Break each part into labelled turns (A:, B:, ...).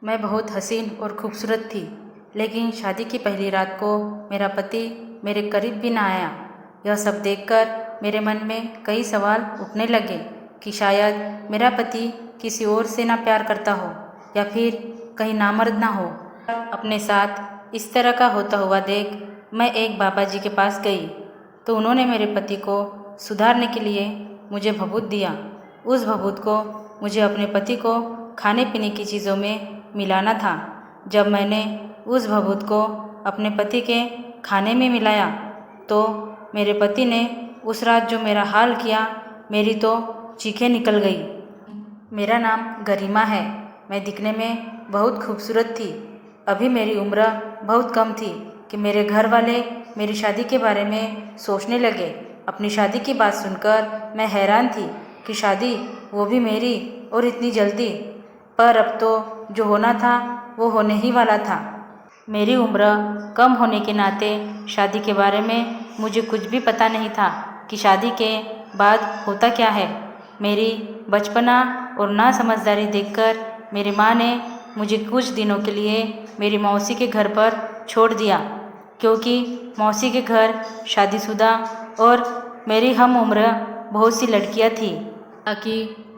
A: मैं बहुत हसीन और खूबसूरत थी, लेकिन शादी की पहली रात को मेरा पति मेरे करीब भी ना आया। यह सब देखकर मेरे मन में कई सवाल उठने लगे कि शायद मेरा पति किसी और से ना प्यार करता हो या फिर कहीं नामर्द ना हो। अपने साथ इस तरह का होता हुआ देख मैं एक बाबा जी के पास गई तो उन्होंने मेरे पति को सुधारने के लिए मुझे भभूत दिया। उस भभूत को मुझे अपने पति को खाने पीने की चीज़ों में मिलाना था। जब मैंने उस भभूत को अपने पति के खाने में मिलाया तो मेरे पति ने उस रात जो मेरा हाल किया, मेरी तो चीखें निकल गई। मेरा नाम गरिमा है। मैं दिखने में बहुत खूबसूरत थी। अभी मेरी उम्र बहुत कम थी कि मेरे घर वाले मेरी शादी के बारे में सोचने लगे। अपनी शादी की बात सुनकर मैं हैरान थी कि शादी, वो भी मेरी, और इतनी जल्दी। पर अब तो जो होना था वो होने ही वाला था। मेरी उम्र कम होने के नाते शादी के बारे में मुझे कुछ भी पता नहीं था कि शादी के बाद होता क्या है। मेरी बचपना और ना समझदारी देखकर मेरी माँ ने मुझे कुछ दिनों के लिए मेरी मौसी के घर पर छोड़ दिया, क्योंकि मौसी के घर शादीशुदा और मेरी हम उम्र बहुत सी लड़कियां थीं, ताकि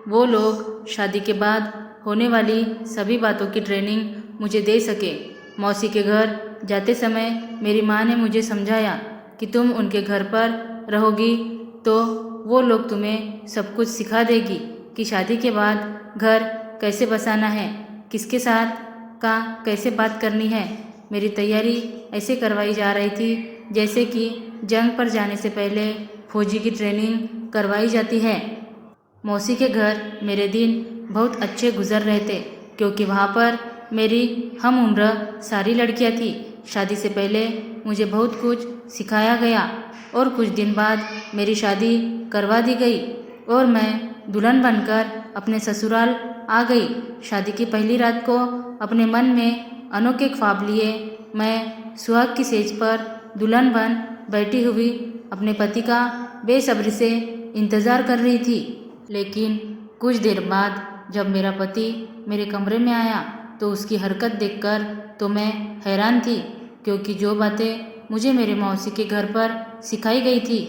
A: वो लोग शादी के बाद होने वाली सभी बातों की ट्रेनिंग मुझे दे सके। मौसी के घर जाते समय मेरी माँ ने मुझे समझाया कि तुम उनके घर पर रहोगी तो वो लोग तुम्हें सब कुछ सिखा देगी कि शादी के बाद घर कैसे बसाना है, किसके साथ का कैसे बात करनी है। मेरी तैयारी ऐसे करवाई जा रही थी जैसे कि जंग पर जाने से पहले फौजी की ट्रेनिंग करवाई जाती है। मौसी के घर मेरे दिन बहुत अच्छे गुजर रहे थे, क्योंकि वहाँ पर मेरी हम उम्र सारी लड़कियाँ थी। शादी से पहले मुझे बहुत कुछ सिखाया गया और कुछ दिन बाद मेरी शादी करवा दी गई और मैं दुल्हन बनकर अपने ससुराल आ गई। शादी की पहली रात को अपने मन में अनोखे ख्वाब लिए मैं सुहाग की सेज पर दुल्हन बन बैठी हुई अपने पति का बेसब्री से इंतज़ार कर रही थी। लेकिन कुछ देर बाद जब मेरा पति मेरे कमरे में आया तो उसकी हरकत देखकर तो मैं हैरान थी, क्योंकि जो बातें मुझे मेरे मौसी के घर पर सिखाई गई थी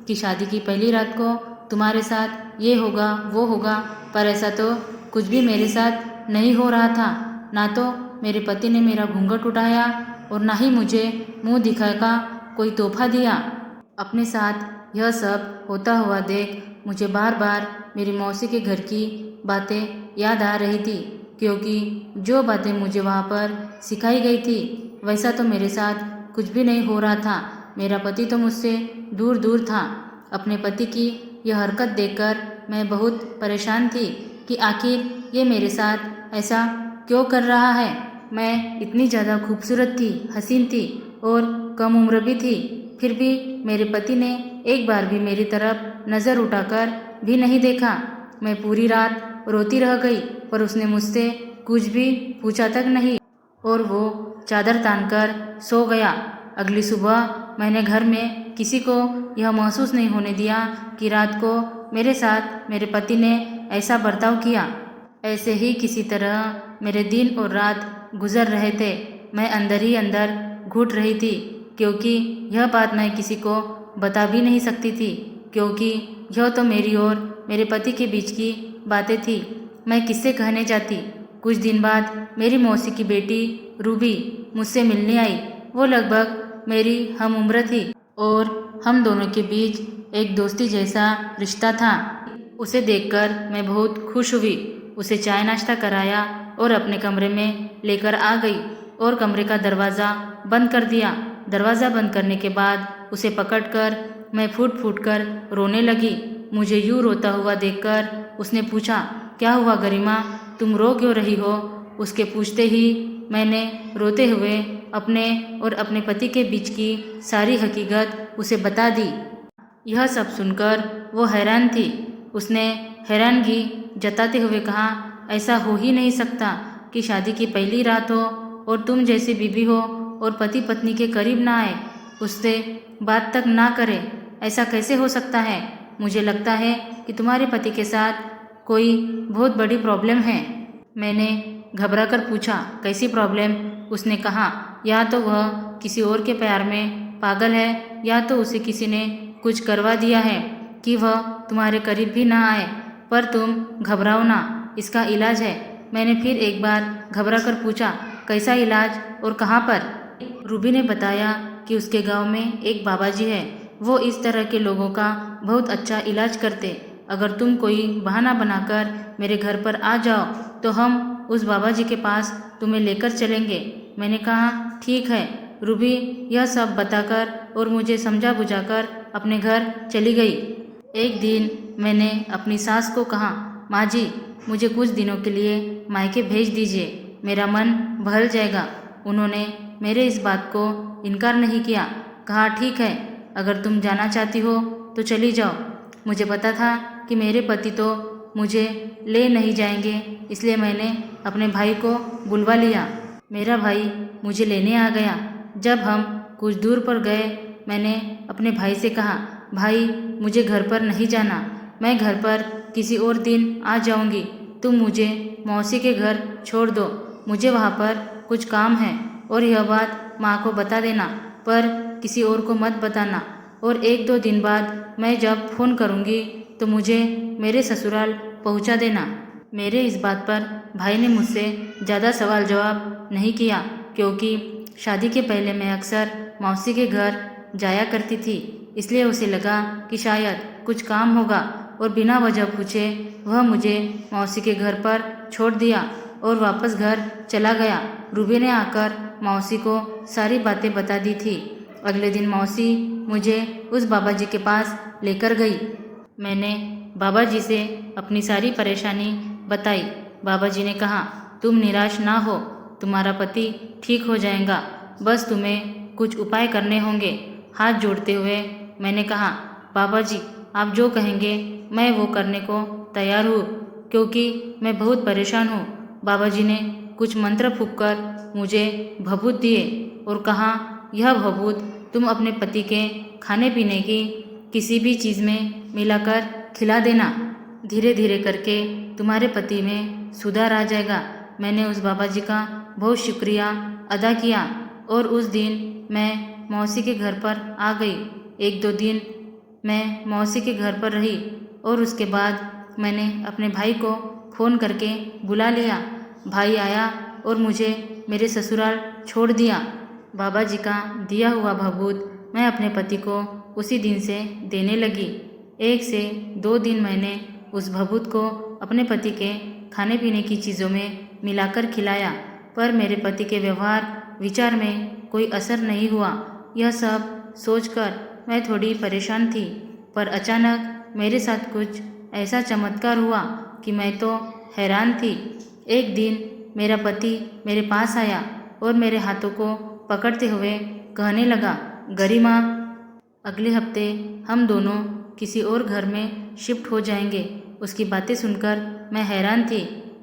A: कि शादी की पहली रात को तुम्हारे साथ ये होगा वो होगा, पर ऐसा तो कुछ भी मेरे साथ नहीं हो रहा था। ना तो मेरे पति ने मेरा घूंघट उठाया और ना ही मुझे मुंह दिखाने का कोई तोहफा दिया। अपने साथ यह सब होता हुआ देख मुझे बार बार मेरी मौसी के घर की बातें याद आ रही थी, क्योंकि जो बातें मुझे वहाँ पर सिखाई गई थी वैसा तो मेरे साथ कुछ भी नहीं हो रहा था। मेरा पति तो मुझसे दूर दूर था। अपने पति की यह हरकत देखकर मैं बहुत परेशान थी कि आखिर ये मेरे साथ ऐसा क्यों कर रहा है। मैं इतनी ज़्यादा खूबसूरत थी, हसीन थी और कम उम्र भी थी, फिर भी मेरे पति ने एक बार भी मेरी तरफ नज़र उठाकर भी नहीं देखा। मैं पूरी रात रोती रह गई, पर उसने मुझसे कुछ भी पूछा तक नहीं और वो चादर तानकर सो गया। अगली सुबह मैंने घर में किसी को यह महसूस नहीं होने दिया कि रात को मेरे साथ मेरे पति ने ऐसा बर्ताव किया। ऐसे ही किसी तरह मेरे दिन और रात गुजर रहे थे। मैं अंदर ही अंदर घुट रही थी, क्योंकि यह बात मैं किसी को बता भी नहीं सकती थी, क्योंकि यह तो मेरी और मेरे पति के बीच की बातें थी। मैं किससे कहने जाती। कुछ दिन बाद मेरी मौसी की बेटी रूबी मुझसे मिलने आई। वो लगभग मेरी हम उम्र थी और हम दोनों के बीच एक दोस्ती जैसा रिश्ता था। उसे देखकर मैं बहुत खुश हुई। उसे चाय नाश्ता कराया और अपने कमरे में लेकर आ गई और कमरे का दरवाज़ा बंद कर दिया। दरवाज़ा बंद करने के बाद उसे पकड़कर मैं फूट फूट कर रोने लगी। मुझे यूँ रोता हुआ देखकर उसने पूछा, क्या हुआ गरिमा, तुम रो क्यों रही हो? उसके पूछते ही मैंने रोते हुए अपने और अपने पति के बीच की सारी हकीकत उसे बता दी। यह सब सुनकर वो हैरान थी। उसने हैरानगी जताते हुए कहा, ऐसा हो ही नहीं सकता कि शादी की पहली रात हो और तुम जैसी बीबी हो और पति पत्नी के करीब ना आए, उससे बात तक ना करे। ऐसा कैसे हो सकता है? मुझे लगता है कि तुम्हारे पति के साथ कोई बहुत बड़ी प्रॉब्लम है। मैंने घबराकर पूछा, कैसी प्रॉब्लम? उसने कहा, या तो वह किसी और के प्यार में पागल है या तो उसे किसी ने कुछ करवा दिया है कि वह तुम्हारे करीब भी ना आए। पर तुम घबराओ ना, इसका इलाज है। मैंने फिर एक बार घबराकर पूछा, कैसा इलाज और कहाँ पर? रूबी ने बताया कि उसके गांव में एक बाबा जी है। वो इस तरह के लोगों का बहुत अच्छा इलाज करते। अगर तुम कोई बहाना बनाकर मेरे घर पर आ जाओ तो हम उस बाबा जी के पास तुम्हें लेकर चलेंगे। मैंने कहा, ठीक है। रूबी यह सब बताकर और मुझे समझा बुझाकर अपने घर चली गई। एक दिन मैंने अपनी सास को कहा, माँ जी, मुझे कुछ दिनों के लिए मायके भेज दीजिए, मेरा मन बहल जाएगा। उन्होंने मेरे इस बात को इनकार नहीं किया। कहा, ठीक है, अगर तुम जाना चाहती हो तो चली जाओ। मुझे पता था कि मेरे पति तो मुझे ले नहीं जाएंगे, इसलिए मैंने अपने भाई को बुलवा लिया। मेरा भाई मुझे लेने आ गया। जब हम कुछ दूर पर गए, मैंने अपने भाई से कहा, भाई, मुझे घर पर नहीं जाना, मैं घर पर किसी और दिन आ जाऊंगी। तुम मुझे मौसी के घर छोड़ दो, मुझे वहाँ पर कुछ काम है। और यह बात माँ को बता देना, पर किसी और को मत बताना। और 1-2 दिन बाद मैं जब फ़ोन करूँगी तो मुझे मेरे ससुराल पहुँचा देना। मेरे इस बात पर भाई ने मुझसे ज़्यादा सवाल जवाब नहीं किया, क्योंकि शादी के पहले मैं अक्सर मौसी के घर जाया करती थी। इसलिए उसे लगा कि शायद कुछ काम होगा और बिना वजह पूछे वह मुझे मौसी के घर पर छोड़ दिया और वापस घर चला गया। रूबी ने आकर मौसी को सारी बातें बता दी थी। अगले दिन मौसी मुझे उस बाबा जी के पास लेकर गई। मैंने बाबा जी से अपनी सारी परेशानी बताई। बाबा जी ने कहा, तुम निराश ना हो, तुम्हारा पति ठीक हो जाएगा, बस तुम्हें कुछ उपाय करने होंगे। हाथ जोड़ते हुए मैंने कहा, बाबा जी, आप जो कहेंगे मैं वो करने को तैयार हूँ, क्योंकि मैं बहुत परेशान हूँ। बाबा जी ने कुछ मंत्र फूंककर मुझे भभूत दिए और कहा, यह भभूत तुम अपने पति के खाने पीने की किसी भी चीज़ में मिलाकर खिला देना। धीरे धीरे करके तुम्हारे पति में सुधार आ जाएगा। मैंने उस बाबा जी का बहुत शुक्रिया अदा किया और उस दिन मैं मौसी के घर पर आ गई। 1-2 दिन मैं मौसी के घर पर रही और उसके बाद मैंने अपने भाई को फ़ोन करके बुला लिया। भाई आया और मुझे मेरे ससुराल छोड़ दिया। बाबा जी का दिया हुआ भभूत मैं अपने पति को उसी दिन से देने लगी। 1 से 2 दिन मैंने उस भभूत को अपने पति के खाने पीने की चीज़ों में मिलाकर खिलाया, पर मेरे पति के व्यवहार विचार में कोई असर नहीं हुआ। यह सब सोचकर मैं थोड़ी परेशान थी, पर अचानक मेरे साथ कुछ ऐसा चमत्कार हुआ कि मैं तो हैरान थी। एक दिन मेरा पति मेरे पास आया और मेरे हाथों को पकड़ते हुए कहने लगा, गरिमा, अगले हफ्ते हम दोनों किसी और घर में शिफ्ट हो जाएंगे। उसकी बातें सुनकर मैं हैरान थी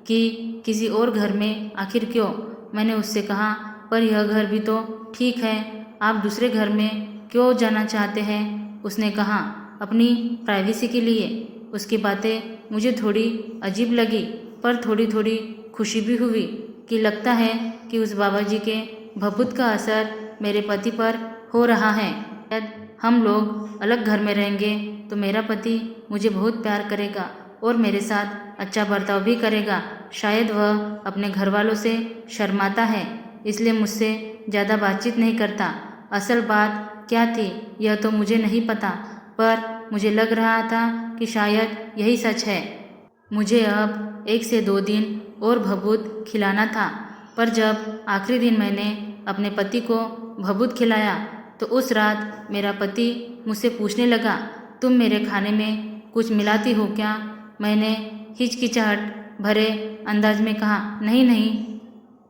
A: कि किसी और घर में आखिर क्यों। मैंने उससे कहा, पर यह घर भी तो ठीक है, आप दूसरे घर में क्यों जाना चाहते हैं? उसने कहा, अपनी प्राइवेसी के लिए। उसकी बातें मुझे थोड़ी अजीब लगी, पर थोड़ी थोड़ी खुशी भी हुई कि लगता है कि उस बाबा जी के भभूत का असर मेरे पति पर हो रहा है। शायद हम लोग अलग घर में रहेंगे तो मेरा पति मुझे बहुत प्यार करेगा और मेरे साथ अच्छा बर्ताव भी करेगा। शायद वह अपने घर वालों से शर्माता है, इसलिए मुझसे ज़्यादा बातचीत नहीं करता। असल बात क्या थी यह तो मुझे नहीं पता, पर मुझे लग रहा था कि शायद यही सच है। मुझे अब 1 से 2 दिन और भभूत खिलाना था, पर जब आखिरी दिन मैंने अपने पति को भभूत खिलाया तो उस रात मेरा पति मुझसे पूछने लगा, तुम मेरे खाने में कुछ मिलाती हो क्या? मैंने हिचकिचाहट भरे अंदाज में कहा, नहीं नहीं।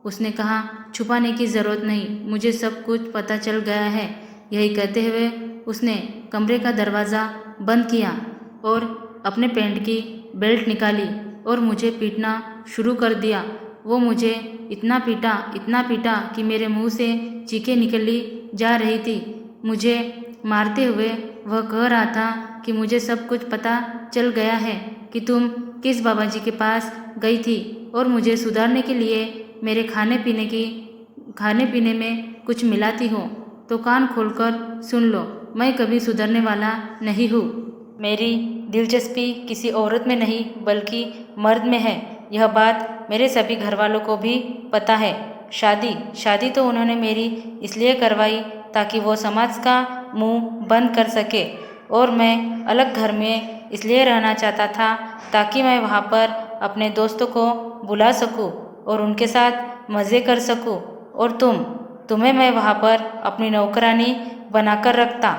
A: उसने कहा, छुपाने की ज़रूरत नहीं, मुझे सब कुछ पता चल गया है। यही कहते हुए उसने कमरे का दरवाज़ा बंद किया और अपने पैंट की बेल्ट निकाली और मुझे पीटना शुरू कर दिया। वो मुझे इतना पीटा कि मेरे मुंह से चीखें निकली जा रही थी। मुझे मारते हुए वह कह रहा था कि मुझे सब कुछ पता चल गया है, कि तुम किस बाबा जी के पास गई थी और मुझे सुधारने के लिए मेरे खाने पीने में कुछ मिलाती हो, तो कान खोलकर सुन लो, मैं कभी सुधरने वाला नहीं हूँ। मेरी दिलचस्पी किसी औरत में नहीं बल्कि मर्द में है। यह बात मेरे सभी घर वालों को भी पता है। शादी तो उन्होंने मेरी इसलिए करवाई ताकि वो समाज का मुंह बंद कर सके, और मैं अलग घर में इसलिए रहना चाहता था ताकि मैं वहाँ पर अपने दोस्तों को बुला सकूं और उनके साथ मज़े कर सकूं, और तुम्हें मैं वहाँ पर अपनी नौकरानी बनाकर रखता।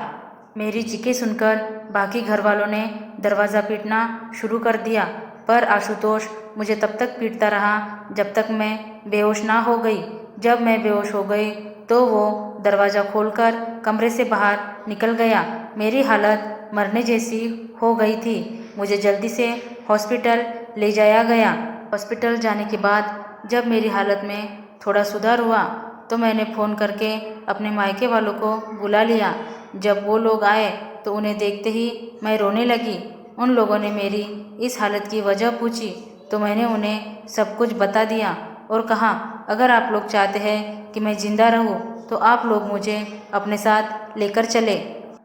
A: मेरी चीखें सुनकर बाकी घर वालों ने दरवाज़ा पीटना शुरू कर दिया, पर आशुतोष मुझे तब तक पीटता रहा जब तक मैं बेहोश ना हो गई। जब मैं बेहोश हो गई तो वो दरवाज़ा खोलकर कमरे से बाहर निकल गया। मेरी हालत मरने जैसी हो गई थी। मुझे जल्दी से हॉस्पिटल ले जाया गया। हॉस्पिटल जाने के बाद जब मेरी हालत में थोड़ा सुधार हुआ तो मैंने फ़ोन करके अपने मायके वालों को बुला लिया। जब वो लोग आए तो उन्हें देखते ही मैं रोने लगी। उन लोगों ने मेरी इस हालत की वजह पूछी तो मैंने उन्हें सब कुछ बता दिया और कहा, अगर आप लोग चाहते हैं कि मैं जिंदा रहूं तो आप लोग मुझे अपने साथ लेकर चले।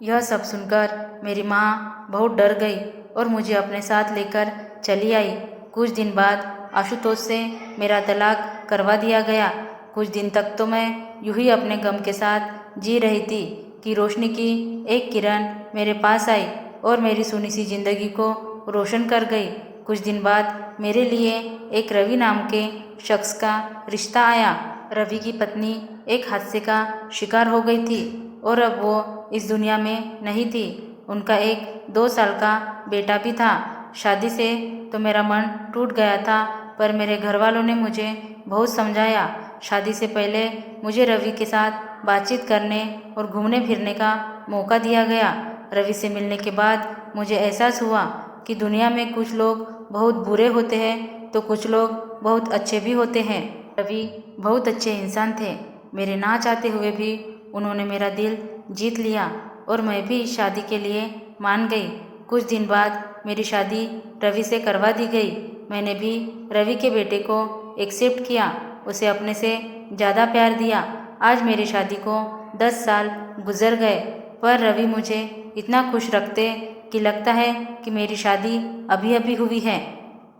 A: यह सब सुनकर मेरी माँ बहुत डर गई और मुझे अपने साथ लेकर चली आई। कुछ दिन बाद आशुतोष से मेरा तलाक करवा दिया गया। कुछ दिन तक तो मैं यूं ही अपने गम के साथ जी रही थी कि रोशनी की एक किरण मेरे पास आई और मेरी सुनी सी जिंदगी को रोशन कर गई। कुछ दिन बाद मेरे लिए एक रवि नाम के शख्स का रिश्ता आया। रवि की पत्नी एक हादसे का शिकार हो गई थी और अब वो इस दुनिया में नहीं थी। उनका एक 2 साल का बेटा भी था। शादी से तो मेरा मन टूट गया था, पर मेरे घर वालों ने मुझे बहुत समझाया। शादी से पहले मुझे रवि के साथ बातचीत करने और घूमने फिरने का मौका दिया गया। रवि से मिलने के बाद मुझे एहसास हुआ कि दुनिया में कुछ लोग बहुत बुरे होते हैं तो कुछ लोग बहुत अच्छे भी होते हैं। रवि बहुत अच्छे इंसान थे। मेरे ना चाहते हुए भी उन्होंने मेरा दिल जीत लिया और मैं भी शादी के लिए मान गई। कुछ दिन बाद मेरी शादी रवि से करवा दी गई। मैंने भी रवि के बेटे को एक्सेप्ट किया, उसे अपने से ज़्यादा प्यार दिया। आज मेरी शादी को 10 साल गुजर गए, पर रवि मुझे इतना खुश रखते कि लगता है कि मेरी शादी अभी अभी हुई है।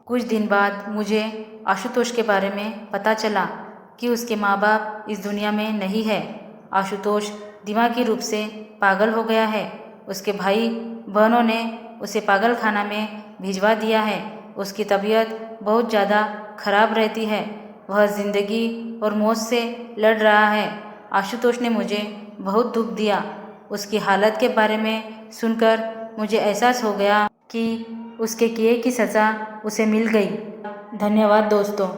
A: कुछ दिन बाद मुझे आशुतोष के बारे में पता चला कि उसके माँ बाप इस दुनिया में नहीं है। आशुतोष दिमागी रूप से पागल हो गया है। उसके भाई बहनों ने उसे पागल खाना में भिजवा दिया है। उसकी तबीयत बहुत ज़्यादा खराब रहती है। वह जिंदगी और मौत से लड़ रहा है। आशुतोष ने मुझे बहुत दुख दिया। उसकी हालत के बारे में सुनकर मुझे एहसास हो गया कि उसके किए की सज़ा उसे मिल गई। धन्यवाद दोस्तों।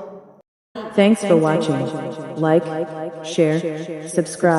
B: Thanks for watching. Like, share, subscribe.